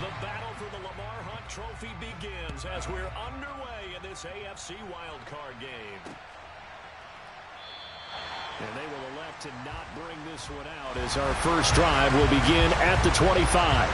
The battle for the Lamar Hunt Trophy begins as we're underway in this AFC wildcard game. And they will elect to not bring this one out as our first drive will begin at the 25.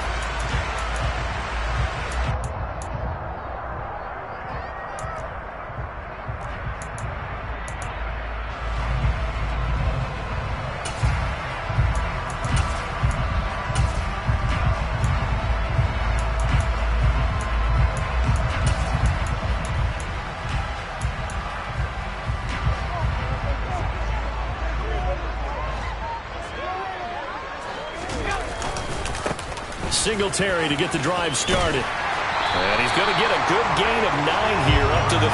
Singletary to get the drive started. And he's going to get a good gain of 9 here up to the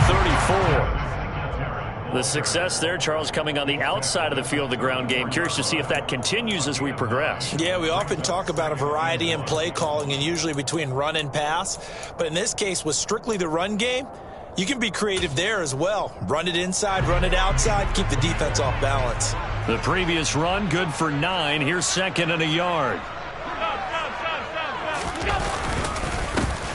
34. The success there, Charles, coming on the outside of the field, the ground game. Curious to see if that continues as we progress. Yeah, we often talk about a variety in play calling and usually between run and pass. But in this case, with strictly the run game, you can be creative there as well. Run it inside, run it outside, keep the defense off balance. The previous run, good for 9. Here's 2nd and a yard.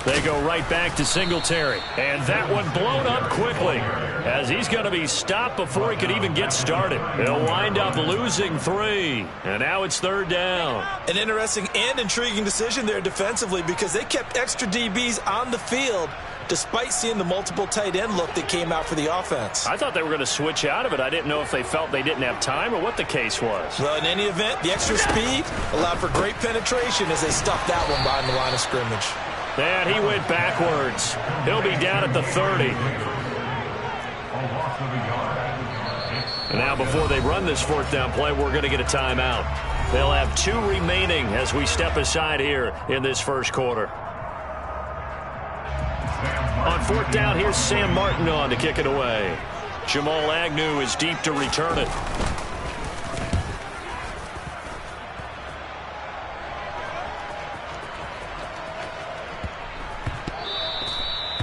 They go right back to Singletary. And that one blown up quickly as he's going to be stopped before he could even get started. They'll wind up losing 3. And now it's 3rd down. An interesting and intriguing decision there defensively because they kept extra DBs on the field despite seeing the multiple tight end look that came out for the offense. I thought they were going to switch out of it. I didn't know if they felt they didn't have time or what the case was. Well, in any event, the extra speed allowed for great penetration as they stuffed that one behind the line of scrimmage. And he went backwards. He'll be down at the 30. And now before they run this 4th down play, we're going to get a timeout. They'll have 2 remaining as we step aside here in this first quarter. On 4th down, here's Sam Martin on to kick it away. Jamal Agnew is deep to return it.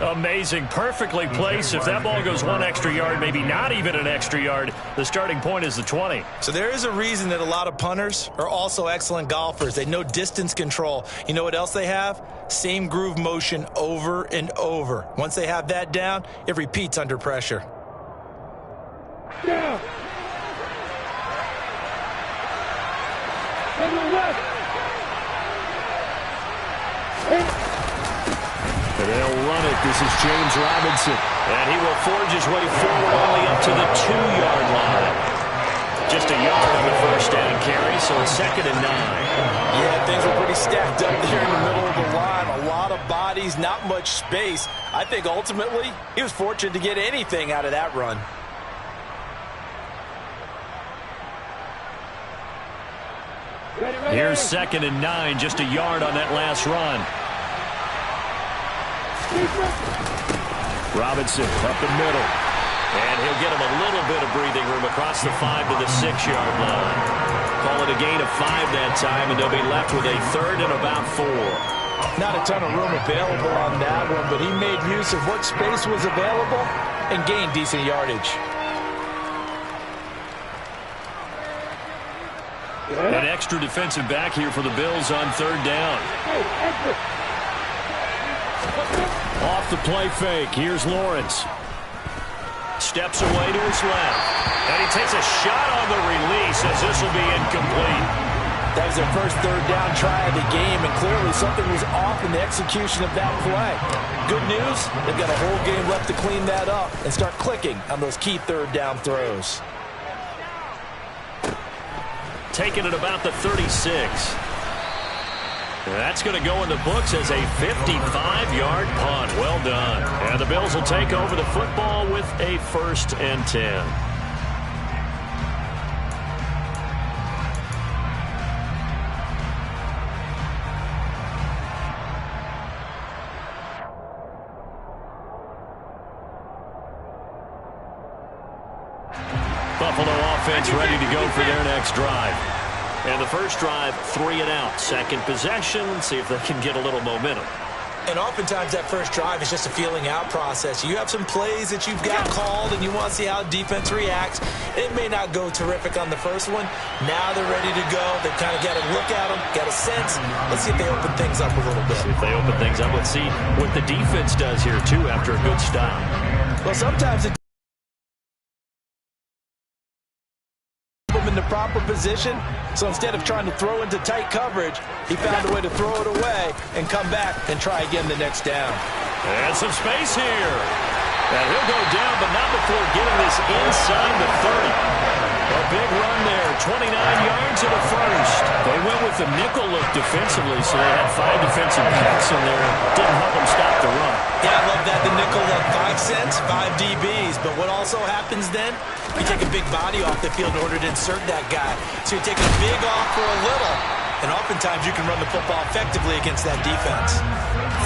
Amazing, perfectly placed. If that ball goes 1 extra yard, maybe not even an extra yard, the starting point is the 20. So there is a reason that a lot of punters are also excellent golfers. They know distance control. You know what else they have? Same groove motion over and over. Once they have that down, it repeats under pressure. Down. They'll run it. This is James Robinson. And he will forge his way forward only up to the 2-yard line. Just a yard on the first down carry, so it's 2nd and 9. Yeah, things were pretty stacked up there in the middle of the line. A lot of bodies, not much space. I think ultimately he was fortunate to get anything out of that run. Here's 2nd and 9, just a yard on that last run. Robinson up the middle. And he'll get him a little bit of breathing room across the 5 to the 6-yard line. Call it a gain of 5 that time, and they'll be left with a 3rd and about 4. Not a ton of room available on that one, but he made use of what space was available and gained decent yardage. An extra defensive back here for the Bills on 3rd down. Off the play fake. Here's Lawrence. Steps away to his left. And he takes a shot on the release as this will be incomplete. That was their first 3rd down try of the game, and clearly something was off in the execution of that play. Good news, they've got a whole game left to clean that up and start clicking on those key 3rd down throws. Taken at about the 36. That's going to go in the books as a 55-yard punt. Well done. And the Bills will take over the football with a 1st and 10. Buffalo offense ready to go for their next drive. And the first drive, 3 and out. Second possession, see if they can get a little momentum. And oftentimes that first drive is just a feeling out process. You have some plays that you've got called and you want to see how defense reacts. It may not go terrific on the first one. Now they're ready to go. They've kind of got to look at them, got a sense. Let's see if they open things up a little bit. See if they open things up. Let's see what the defense does here, too, after a good stop. Well, sometimes in the proper position, so instead of trying to throw into tight coverage, he found a way to throw it away and come back and try again the next down. And some space here. And he'll go down, but not before getting this inside the 30. A big run there, 29 yards in the first. They went with the nickel look defensively, so they had 5 defensive backs in there. Didn't help them stop the run. Yeah, I love that. The nickel look, 5 cents, 5 DBs. But what also happens then, you take a big body off the field in order to insert that guy. So you take a big off for a little, and oftentimes you can run the football effectively against that defense.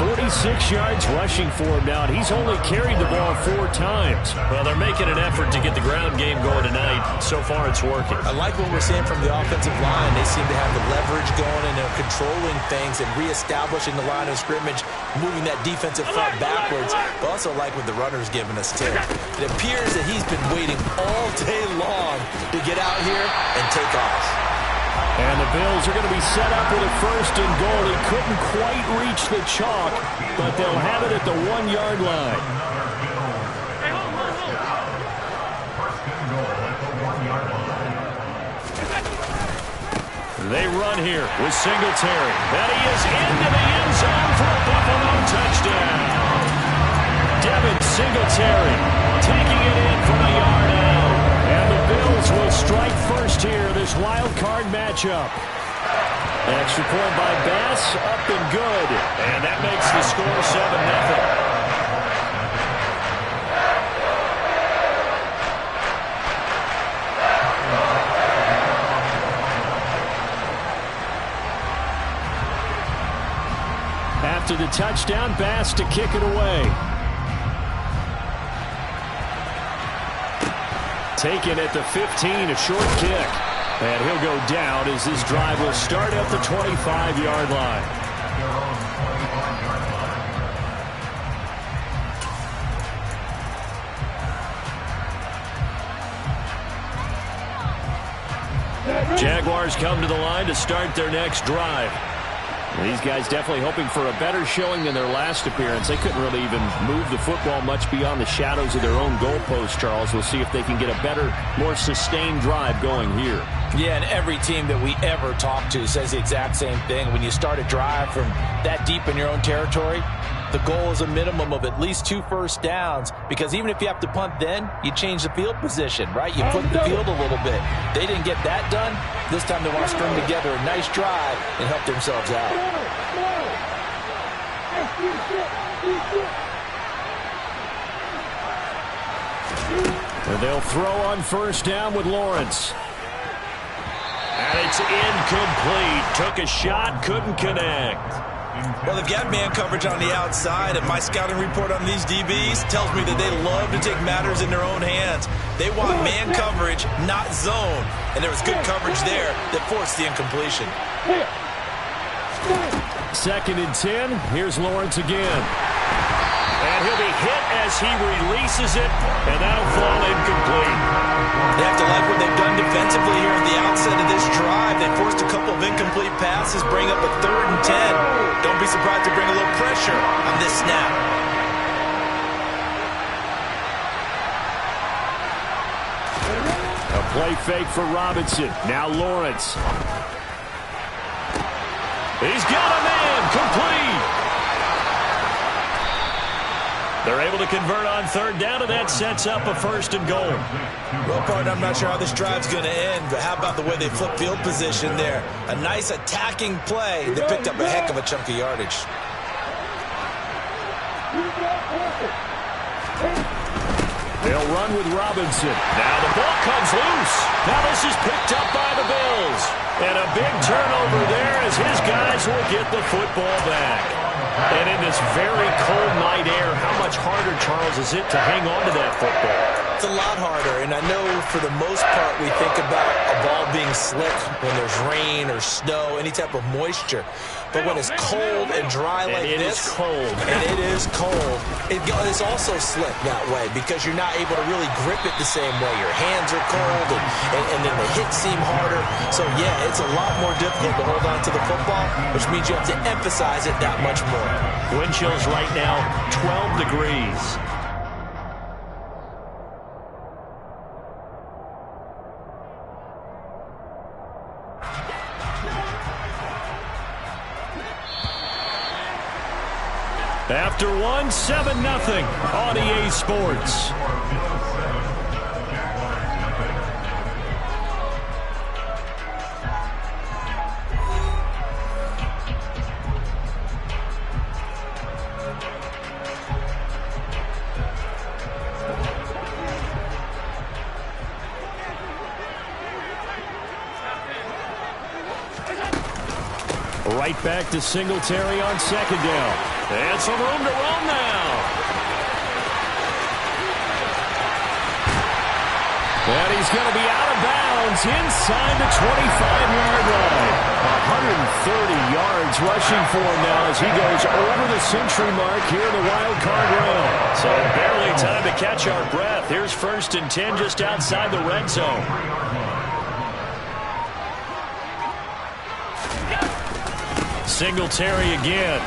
46 yards rushing for him now, and he's only carried the ball 4 times. Well, they're making an effort to get the ground game going tonight. So far, it's working. I like what we're seeing from the offensive line. They seem to have the leverage going, and they're controlling things and reestablishing the line of scrimmage, moving that defensive front backwards. But also like what the runner's giving us, too. It appears that he's been waiting all day long to get out here and take off. And the Bills are going to be set up with a 1st and goal. He couldn't quite reach the chalk, but they'll have it at the 1-yard line. They run here with Singletary. And he is into the end zone for a Buffalo touchdown. Devin Singletary taking it in from a yard out. And the Bills will strike first here, this wild card matchup. Extra point by Bass, up and good. And that makes the score 7-0. After the touchdown, Bass to kick it away. Taken at the 15, a short kick. And he'll go down as this drive will start at the 25-yard line. Jaguars come to the line to start their next drive. These guys definitely hoping for a better showing than their last appearance. They couldn't really even move the football much beyond the shadows of their own goalpost, Charles. We'll see if they can get a better, more sustained drive going here. Yeah, and every team that we ever talk to says the exact same thing. When you start a drive from that deep in your own territory, the goal is a minimum of at least 2 first downs, because even if you have to punt then, you change the field position, right? You flip the field a little bit. They didn't get that done. This time they want to string together a nice drive and help themselves out. And they'll throw on first down with Lawrence. And it's incomplete. Took a shot, couldn't connect. Well, they've got man coverage on the outside, and my scouting report on these DBs tells me that they love to take matters in their own hands. They want man coverage, not zone. And there was good coverage there that forced the incompletion. 2nd and 10. Here's Lawrence again. And he'll be hit as he releases it, and that'll fall incomplete. They have to like what they've done defensively here at the outset of this drive. They forced a couple of incomplete passes, bring up a 3rd and 10. Don't be surprised to bring a little pressure on this snap. A play fake for Robinson. Now Lawrence. He's got a man, complete. They're able to convert on 3rd down, and that sets up a 1st and goal. Well, partner, I'm not sure how this drive's going to end, but how about the way they flip field position there? A nice attacking play. They picked up a heck of a chunk of yardage. They'll run with Robinson. Now the ball comes loose. Now this is picked up by the Bills. And a big turnover there as his guys will get the football back. And in this very cold night air, how much harder, Charles, is it to hang on to that football? It's a lot harder, and I know for the most part we think about a ball being slick when there's rain or snow, any type of moisture. But when it's cold and dry like this, it is cold, it's also slick that way because you're not able to really grip it the same way. Your hands are cold, and then the hits seem harder. So, yeah, it's a lot more difficult to hold on to the football, which means you have to emphasize it that much more. Wind chills right now, 12 degrees. After one, 7-0 on EA Sports. Right back to Singletary on second down. And some room to roam now. And he's going to be out of bounds inside the 25-yard line. 130 yards rushing for him now as he goes over the century mark here in the wild card round. So barely time to catch our breath. Here's 1st and 10 just outside the red zone. Singletary again.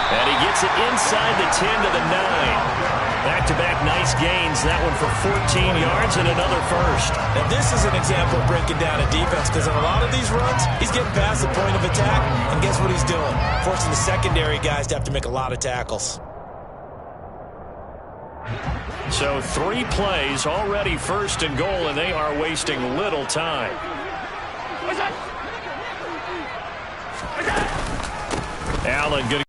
And he gets it inside the 10 to the 9. Back-to-back nice gains. That one for 14 yards and another first. Now this is an example of breaking down a defense because in a lot of these runs, he's getting past the point of attack, and guess what he's doing? Forcing the secondary guys to have to make a lot of tackles. So 3 plays, already 1st and goal, and they are wasting little time. Allen good.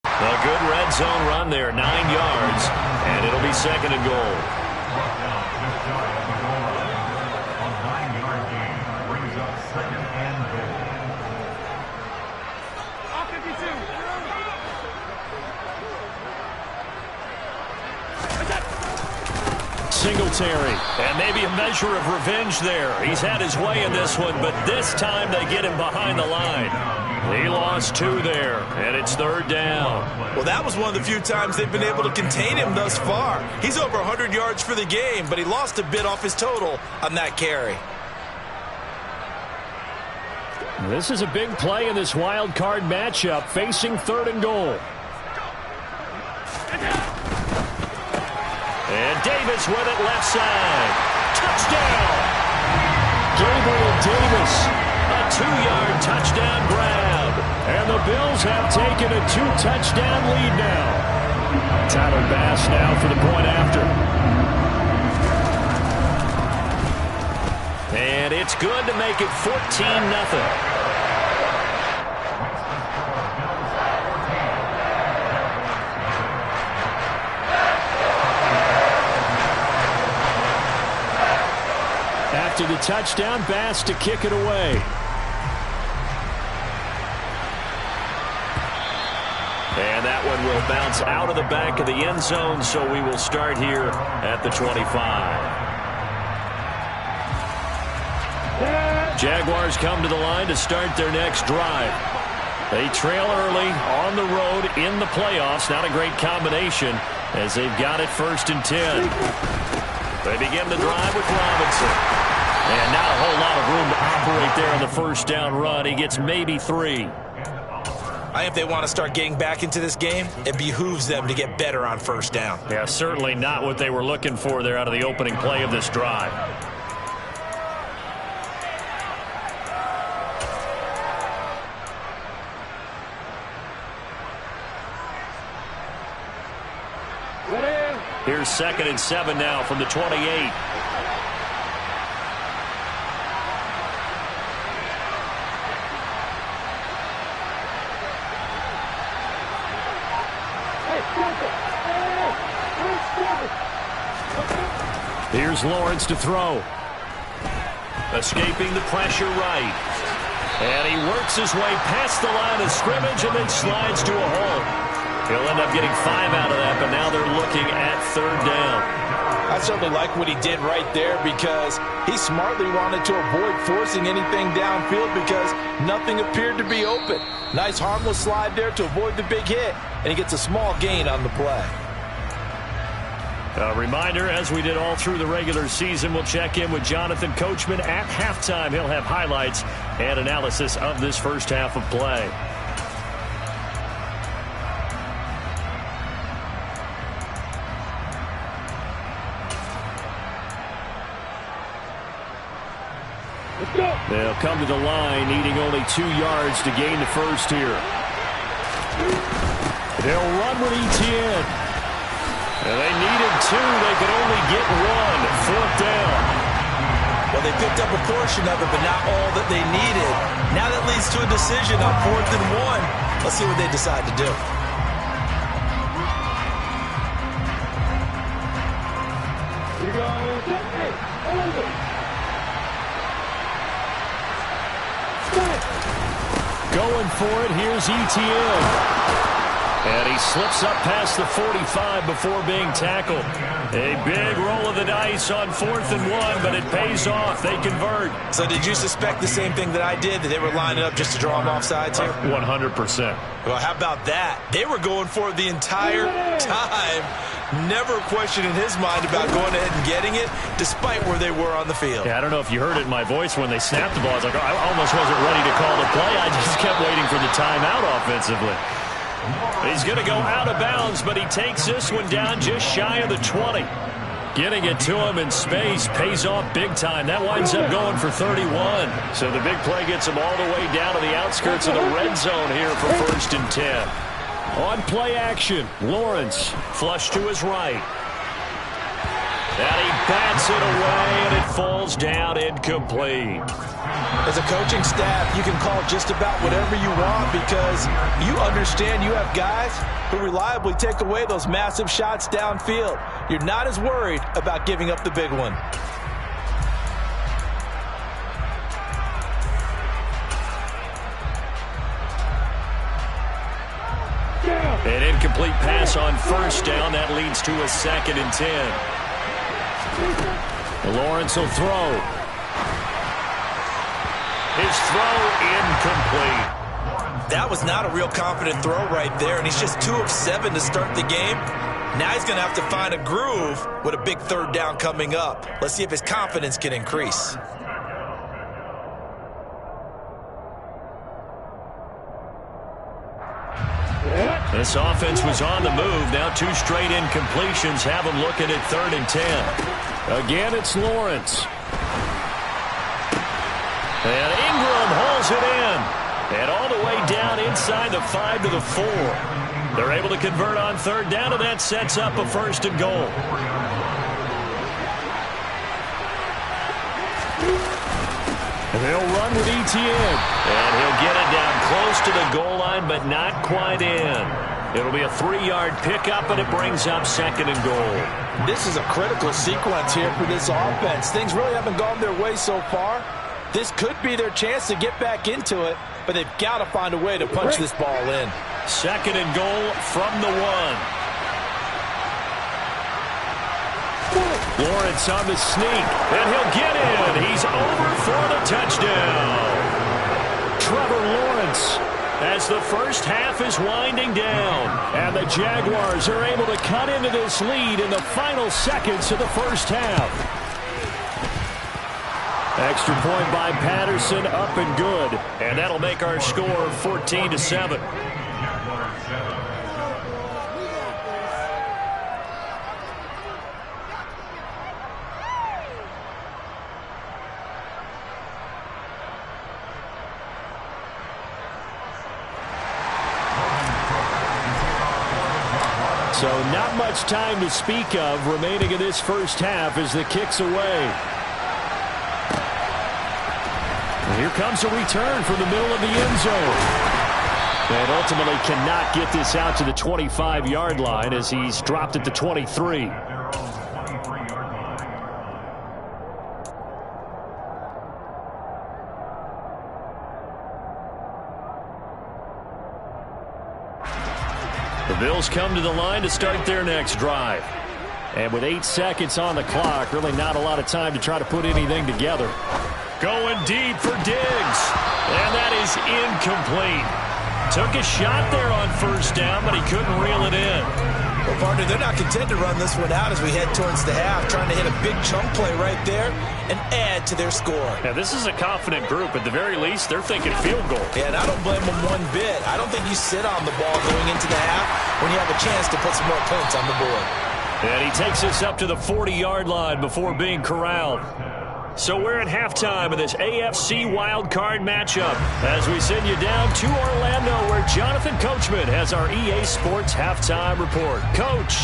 A good red zone run there, 9 yards, and it'll be 2nd and goal. Singletary, and maybe a measure of revenge there. He's had his way in this one, but this time they get him behind the line. He lost 2 there, and it's 3rd down. Well, that was one of the few times they've been able to contain him thus far. He's over 100 yards for the game, but he lost a bit off his total on that carry. This is a big play in this wild card matchup, facing 3rd and goal. And Davis with it left side. Touchdown! Gabriel Davis, a 2-yard touchdown grab. And the Bills have taken a 2-touchdown lead now. Tyler Bass now for the point after. And it's good to make it 14-0. After the touchdown, Bass to kick it away. And that one will bounce out of the back of the end zone, so we will start here at the 25. Jaguars come to the line to start their next drive. They trail early on the road in the playoffs. Not a great combination as they've got it 1st and 10. They begin the drive with Robinson. And not a whole lot of room to operate there on the 1st down run. He gets maybe 3. I think if they want to start getting back into this game, it behooves them to get better on 1st down. Yeah, certainly not what they were looking for there out of the opening play of this drive. Here's 2nd and 7 now from the 28. Here's Lawrence to throw. Escaping the pressure right. And he works his way past the line of scrimmage and then slides to a hole. He'll end up getting 5 out of that, but now they're looking at 3rd down. I certainly like what he did right there because he smartly wanted to avoid forcing anything downfield because nothing appeared to be open. Nice harmless slide there to avoid the big hit, and he gets a small gain on the play. A reminder, as we did all through the regular season, we'll check in with Jonathan Coachman at halftime. He'll have highlights and analysis of this first half of play. They'll come to the line, needing only 2 yards to gain the first here. They'll run with Etienne. And they needed 2. They could only get 1. 4th down. Well, they picked up a portion of it, but not all that they needed. Now that leads to a decision on 4th and 1. Let's see what they decide to do. Going for it, here's Etienne. And he slips up past the 45 before being tackled. A big roll of the dice on 4th and 1, but it pays off. They convert. So did you suspect the same thing that I did, that they were lining up just to draw them off sides here? 100%. Well, how about that? They were going for it the entire time. Never a question in his mind about going ahead and getting it, despite where they were on the field. Yeah, I don't know if you heard it in my voice when they snapped the ball. I was like, I almost wasn't ready to call the play. I just kept waiting for the timeout offensively. He's going to go out of bounds, but he takes this one down just shy of the 20. Getting it to him in space pays off big time. That winds up going for 31. So the big play gets him all the way down to the outskirts of the red zone here for 1st and 10. On play action, Lawrence flush to his right. And he bats it away, and it falls down incomplete. As a coaching staff, you can call just about whatever you want because you understand you have guys who reliably take away those massive shots downfield. You're not as worried about giving up the big one. An incomplete pass on 1st down. That leads to a 2nd and 10. Lawrence will throw. His throw incomplete. That was not a real confident throw right there, and he's just 2 of 7 to start the game. Now he's going to have to find a groove with a big 3rd down coming up. Let's see if his confidence can increase. This offense was on the move. Now 2 straight incompletions have them looking at 3rd and 10. Again, it's Lawrence. And Ingram hauls it in. And all the way down inside the 5 to the 4. They're able to convert on 3rd down, and that sets up a 1st and goal. And they'll run with Etienne. And he'll get it down close to the goal line, but not quite in. It'll be a 3-yard pickup, and it brings up 2nd and goal. This is a critical sequence here for this offense. Things really haven't gone their way so far. This could be their chance to get back into it, but they've got to find a way to punch this ball in. 2nd and goal from the 1. Lawrence on the sneak, and he'll get in. He's over for the touchdown. Trevor Lawrence, as the first half is winding down, and the Jaguars are able to cut into this lead in the final seconds of the first half. Extra point by Patterson, up and good, and that'll make our score 14-7. So not much time to speak of remaining in this first half as the kick's away. And here comes a return from the middle of the end zone. And ultimately cannot get this out to the 25-yard line as he's dropped at the 23. The Bills come to the line to start their next drive. And with 8 seconds on the clock, really not a lot of time to try to put anything together. Going deep for Diggs. And that is incomplete. Took a shot there on first down, but he couldn't reel it in. Well, partner, they're not content to run this one out as we head towards the half, trying to hit a big chunk play right there and add to their score. Now, this is a confident group. At the very least, they're thinking field goal. Yeah, and I don't blame them one bit. I don't think you sit on the ball going into the half when you have a chance to put some more points on the board. And he takes us up to the 40-yard line before being corralled. So we're at halftime of this AFC wildcard matchup as we send you down to Orlando where Jonathan Coachman has our EA Sports halftime report. Coach.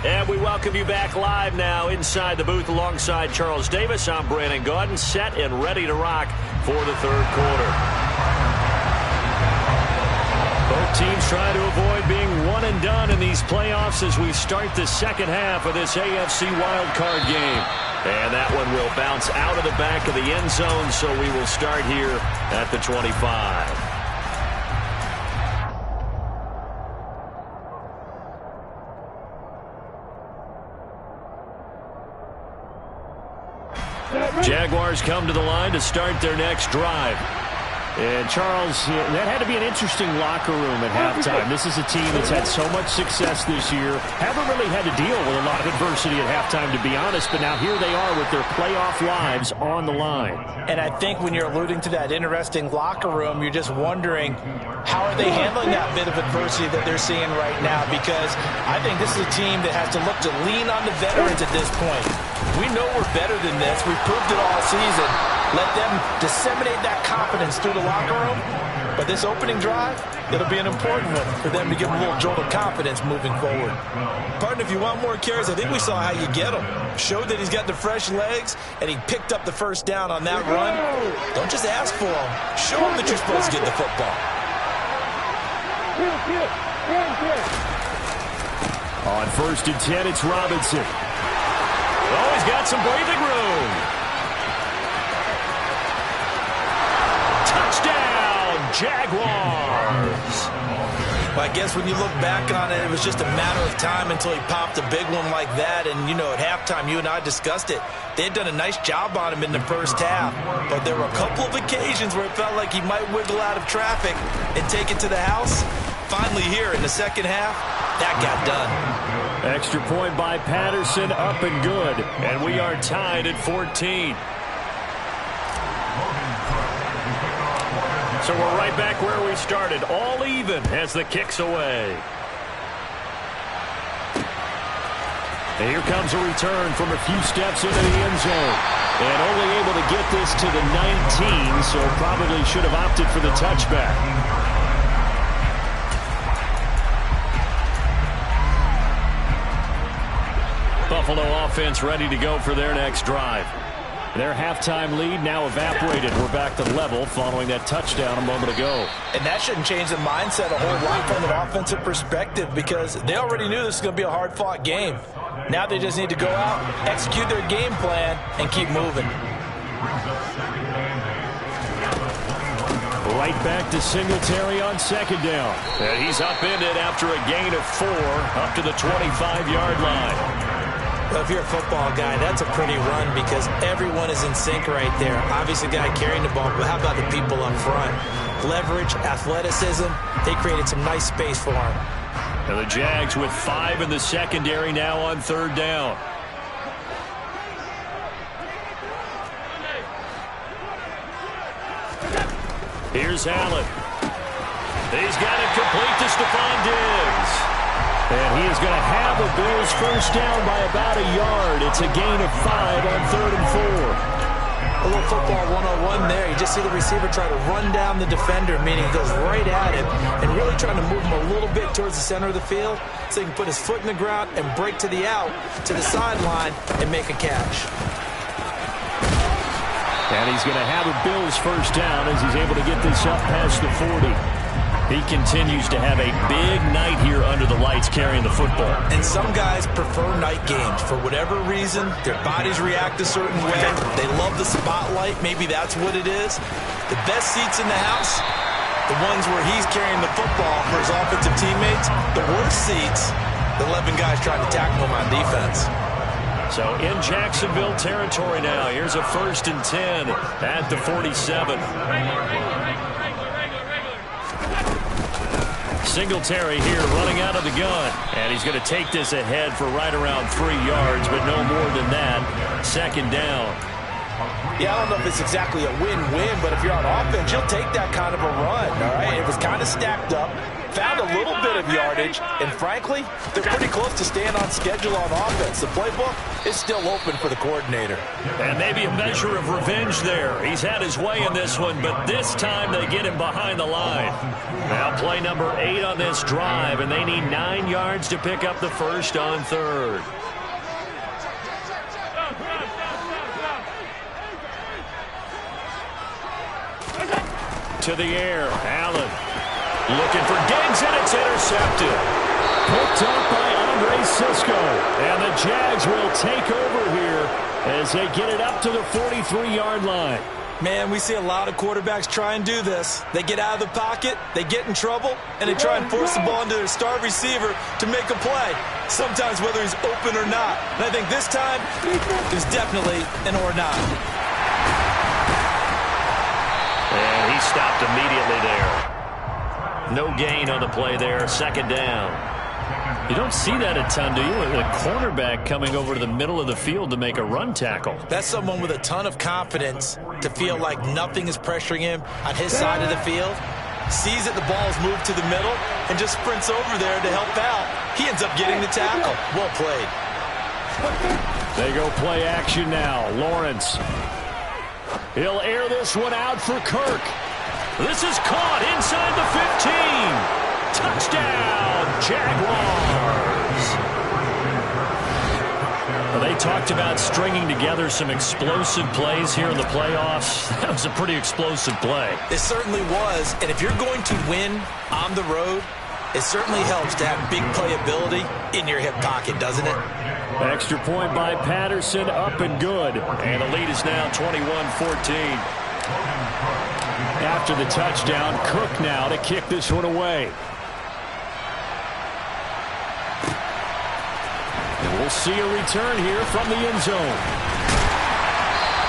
And we welcome you back live now inside the booth alongside Charles Davis. I'm Brandon Gaudin, set and ready to rock for the third quarter. Both teams trying to avoid being one and done in these playoffs as we start the second half of this AFC wildcard game. And that one will bounce out of the back of the end zone, so we will start here at the 25. Jaguars come to the line to start their next drive. And, Charles, that had to be an interesting locker room at halftime. This is a team that's had so much success this year. Haven't really had to deal with a lot of adversity at halftime, to be honest. But now here they are with their playoff lives on the line. And I think when you're alluding to that interesting locker room, you're just wondering how are they handling that bit of adversity that they're seeing right now? Because I think this is a team that has to look to lean on the veterans at this point. We know we're better than this. We've proved it all season. Let them disseminate that confidence through the locker room. But this opening drive, it'll be an important one for them to give them a little jolt of confidence moving forward. Partner, if you want more carries, I think we saw how you get them. Showed that he's got the fresh legs, and he picked up the first down on that run. Don't just ask for them. Show them that you're supposed to get the football. On 1st and 10, it's Robinson. Oh, he's got some breathing room. Touchdown, Jaguars. Well, I guess when you look back on it, it was just a matter of time until he popped a big one like that. And, you know, at halftime, you and I discussed it. They had done a nice job on him in the first half. But there were a couple of occasions where it felt like he might wiggle out of traffic and take it to the house. Finally here in the second half, that got done. Extra point by Patterson, up and good. And we are tied at 14. So we're right back where we started, all even as the kick's away. And here comes a return from a few steps into the end zone. And only able to get this to the 19, so probably should have opted for the touchback. Buffalo offense ready to go for their next drive. Their halftime lead now evaporated. We're back to level following that touchdown a moment ago. And that shouldn't change the mindset a whole lot from an offensive perspective because they already knew this was going to be a hard-fought game. Now they just need to go out, execute their game plan, and keep moving. Right back to Singletary on second down. And he's upended after a gain of 4 up to the 25-yard line. Well, if you're a football guy, that's a pretty run because everyone is in sync right there. Obviously, the guy carrying the ball, but how about the people up front? Leverage, athleticism, they created some nice space for him. And the Jags with 5 in the secondary now on third down. Here's Allen. He's got it complete to Stephon Diggs. And he is going to have the Bills first down by about a yard. It's a gain of 5 on 3rd and 4. A little football 101 there. You just see the receiver try to run down the defender, meaning he goes right at him and really trying to move him a little bit towards the center of the field so he can put his foot in the ground and break to the out, to the sideline, and make a catch. And he's going to have a Bills first down as he's able to get this up past the 40. He continues to have a big night here under the lights carrying the football. And some guys prefer night games. For whatever reason, their bodies react a certain way. They love the spotlight. Maybe that's what it is. The best seats in the house, the ones where he's carrying the football for his offensive teammates. The worst seats, the 11 guys trying to tackle him on defense. So in Jacksonville territory now. Here's a 1st and 10 at the 47. Singletary here running out of the gun. And he's going to take this ahead for right around 3 yards, but no more than that. 2nd down. Yeah, I don't know if it's exactly a win-win, but if you're on offense, you'll take that kind of a run, all right? It was kind of stacked up, found a little bit of yardage, and frankly, they're pretty close to staying on schedule on offense. The playbook is still open for the coordinator. And maybe a measure of revenge there. He's had his way in this one, but this time they get him behind the line. Now play number 8 on this drive, and they need 9 yards to pick up the first on 3rd. To the air, Allen looking for Diggs, and it's intercepted. Picked up by Andre Cisco, and the Jags will take over here as they get it up to the 43-yard line. Man, we see a lot of quarterbacks try and do this. They get out of the pocket, they get in trouble, and they try and force the ball into their star receiver to make a play, sometimes whether he's open or not. And I think this time, there's definitely an or not. And he stopped immediately there. No gain on the play there. 2nd down. You don't see that a ton, do you? A cornerback coming over to the middle of the field to make a run tackle. That's someone with a ton of confidence to feel like nothing is pressuring him on his side of the field. Sees that the ball is moved to the middle and just sprints over there to help out. He ends up getting the tackle. Well played. They go play action now. Lawrence. He'll air this one out for Kirk. This is caught inside the 15. Touchdown, Jaguars. Well, they talked about stringing together some explosive plays here in the playoffs. That was a pretty explosive play. It certainly was. And if you're going to win on the road, it certainly helps to have big playability in your hip pocket, doesn't it? Extra point by Patterson, up and good. And the lead is now 21-14. After the touchdown, Cook now to kick this one away. And we'll see a return here from the end zone.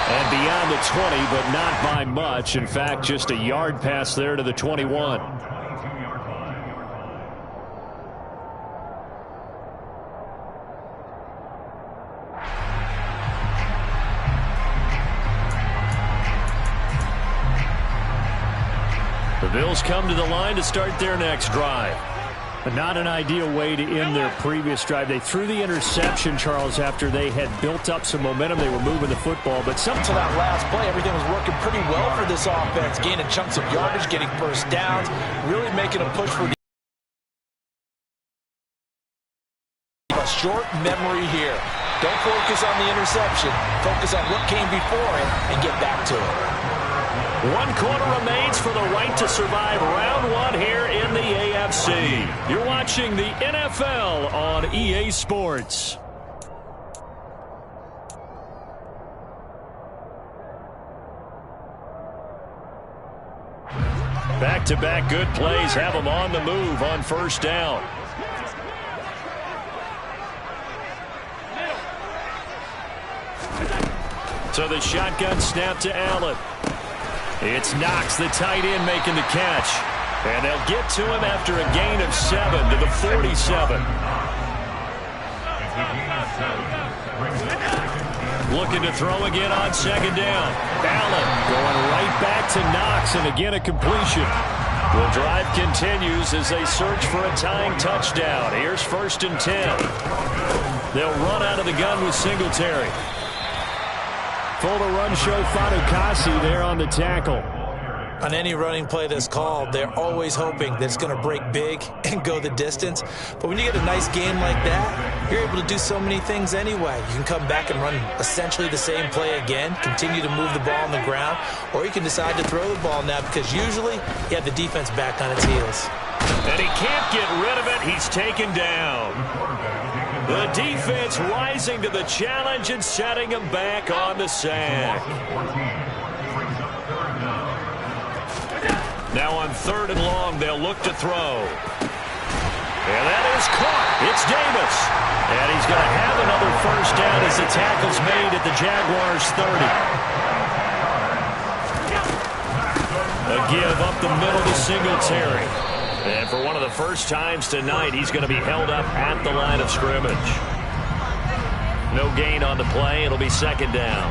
And beyond the 20, but not by much. In fact, just a yard pass there to the 21. The Bills come to the line to start their next drive. But not an ideal way to end their previous drive. They threw the interception, Charles, after they had built up some momentum. They were moving the football, but to that last play, everything was working pretty well for this offense. Gaining chunks of yardage, getting first downs, really making a push for the a short memory here. Don't focus on the interception. Focus on what came before it and get back to it. 1 quarter remains for the right to survive round 1 here in the AFC. You're watching the NFL on EA Sports. Back-to-back good plays have them on the move on first down. So the shotgun snap to Allen. It's Knox, the tight end, making the catch. And they'll get to him after a gain of 7 to the 47. Looking to throw again on 2nd down. Allen going right back to Knox, and again a completion. The drive continues as they search for a tying touchdown. Here's 1st and 10. They'll run out of the gun with Singletary. Full to run show Fatukasi there on the tackle. On any running play that's called, they're always hoping that it's going to break big and go the distance. But when you get a nice game like that, you're able to do so many things anyway. You can come back and run essentially the same play again, continue to move the ball on the ground, or you can decide to throw the ball now because usually you have the defense back on its heels. And he can't get rid of it. He's taken down. The defense rising to the challenge and setting him back on the sack. Now on 3rd and long, they'll look to throw. And that is caught. It's Davis. And he's going to have another first down as the tackle's made at the Jaguars' 30. A give up the middle to Singletary. And for one of the first times tonight, he's going to be held up at the line of scrimmage. No gain on the play. It'll be 2nd down.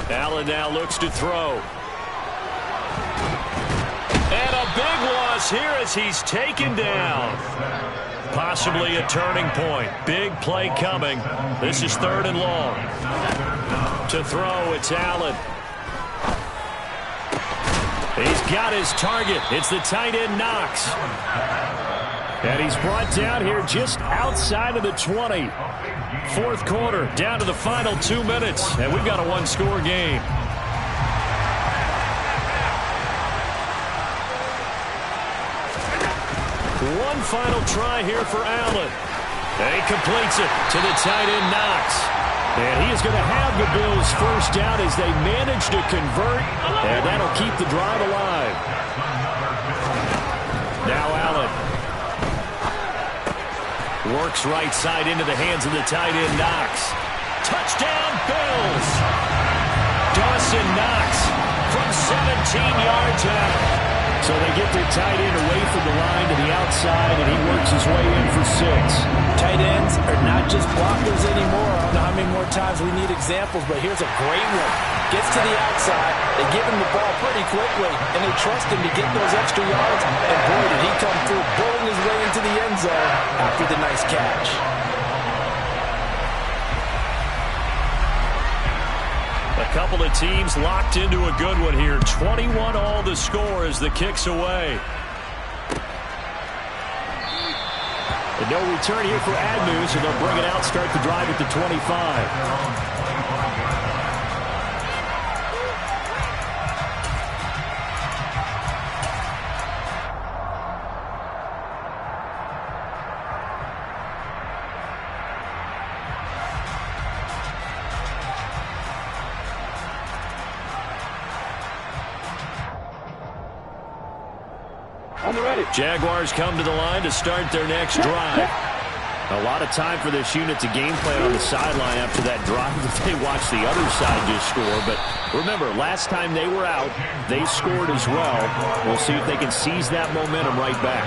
Allen now looks to throw. And a big loss here as he's taken down. Possibly a turning point. Big play coming. This is 3rd and long. To throw, it's Allen. He's got his target. It's the tight end, Knox. And he's brought down here just outside of the 20. 4th quarter, down to the final 2 minutes, and we've got a one-score game. One final try here for Allen. And he completes it to the tight end, Knox. And he is going to have the Bills first down as they manage to convert, and that'll keep the drive alive. Now Allen works right side into the hands of the tight end, Knox. Touchdown, Bills! Dawson Knox from 17 yards out. So they get their tight end away from the line to the outside, and he works his way in for 6. Tight ends are not just blockers anymore. I don't know how many more times we need examples, but here's a great one. Gets to the outside, they give him the ball pretty quickly, and they trust him to get those extra yards. And boy, did he come through, bowling his way into the end zone after the nice catch. A couple of teams locked into a good one here. 21 all the score as the kick's away. And no return here for Agnew, so they'll bring it out, start the drive at the 25. Jaguars come to the line to start their next drive. A lot of time for this unit to game plan on the sideline after that drive that they watched the other side just score. But remember, last time they were out, they scored as well. We'll see if they can seize that momentum right back.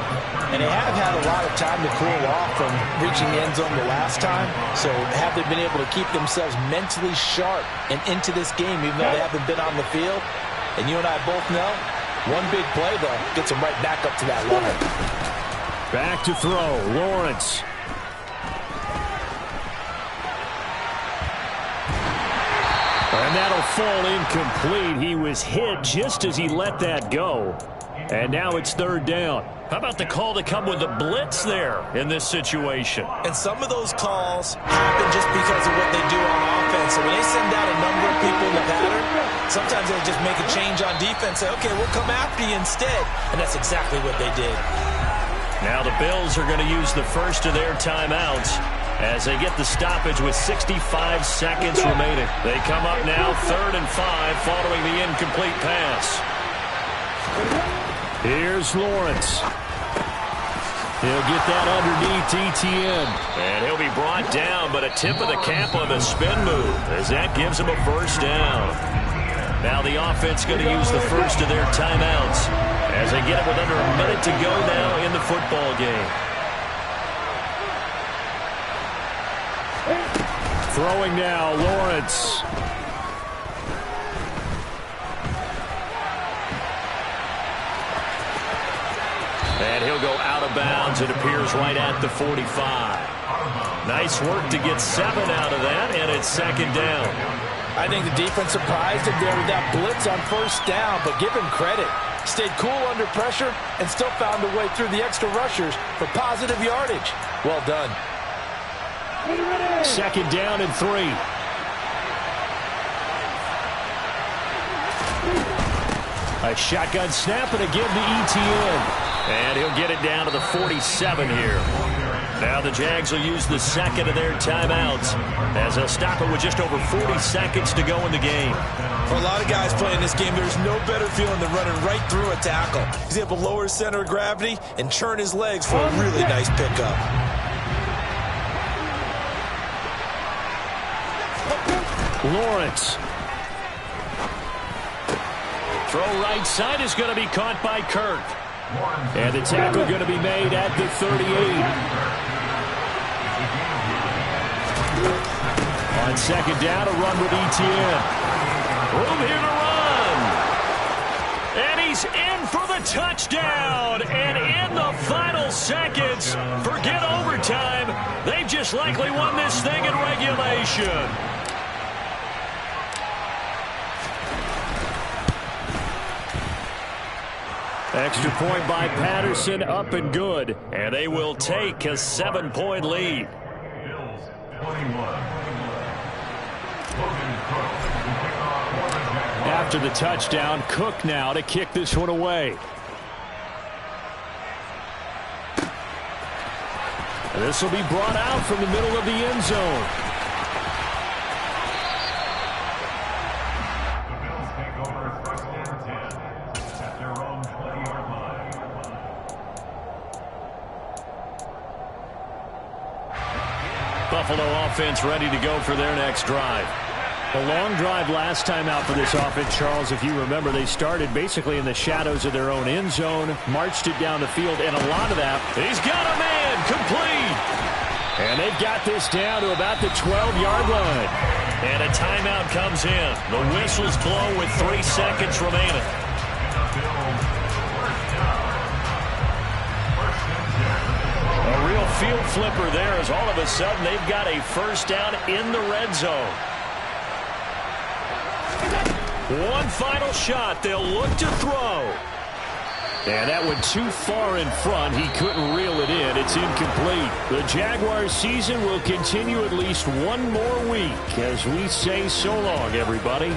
And they have had a lot of time to cool off from reaching the end zone the last time. So have they been able to keep themselves mentally sharp and into this game, even though they haven't been on the field? And you and I both know, one big play, though, gets them right back up to that level. Back to throw, Lawrence. And that'll fall incomplete. He was hit just as he let that go. And now it's 3rd down. How about the call to come with the blitz there in this situation? And some of those calls happen just because of what they do on offense. So when they send out a number of people in the pattern, sometimes they just make a change on defense. Say, okay, we'll come after you instead. And that's exactly what they did. Now the Bills are going to use the first of their timeouts as they get the stoppage with 65 seconds remaining. They come up now 3rd and 5 following the incomplete pass. Here's Lawrence. He'll get that underneath ETN. And he'll be brought down, but a tip of the cap on the spin move as that gives him a first down. Now the offense going to use the first of their timeouts as they get it with under a minute to go now in the football game. Throwing now, Lawrence. And he'll go out of bounds. It appears right at the 45. Nice work to get 7 out of that, and it's second down. I think the defense surprised him there with that blitz on first down, but give him credit. Stayed cool under pressure and still found a way through the extra rushers for positive yardage. Well done. Second down and 3. A shotgun snap and again to Etienne. And he'll get it down to the 47 here. Now the Jags will use the second of their timeouts as they'll stop it with just over 40 seconds to go in the game. For a lot of guys playing this game, there's no better feeling than running right through a tackle. He's able to lower his center of gravity and churn his legs for a really nice pickup. Lawrence. Throw right side is going to be caught by Kirk. And the tackle going to be made at the 38. On second down, a run with Etienne. Room here to run. And he's in for the touchdown. And in the final seconds, forget overtime. They've just likely won this thing in regulation. Extra point by Patterson, up and good. And they will take a 7-point lead. After the touchdown, Cook now to kick this one away. This will be brought out from the middle of the end zone. Buffalo offense ready to go for their next drive. A long drive last time out for this offense, Charles. If you remember, they started basically in the shadows of their own end zone, marched it down the field, and a lot of that. He's got a man complete. And they've got this down to about the 12-yard line. And a timeout comes in. The whistles blow with 3 seconds remaining. A real field flipper there as all of a sudden they've got a first down in the red zone. One final shot. They'll look to throw. And that went too far in front. He couldn't reel it in. It's incomplete. The Jaguars season will continue at least one more week as we say so long, everybody.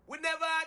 Whenever I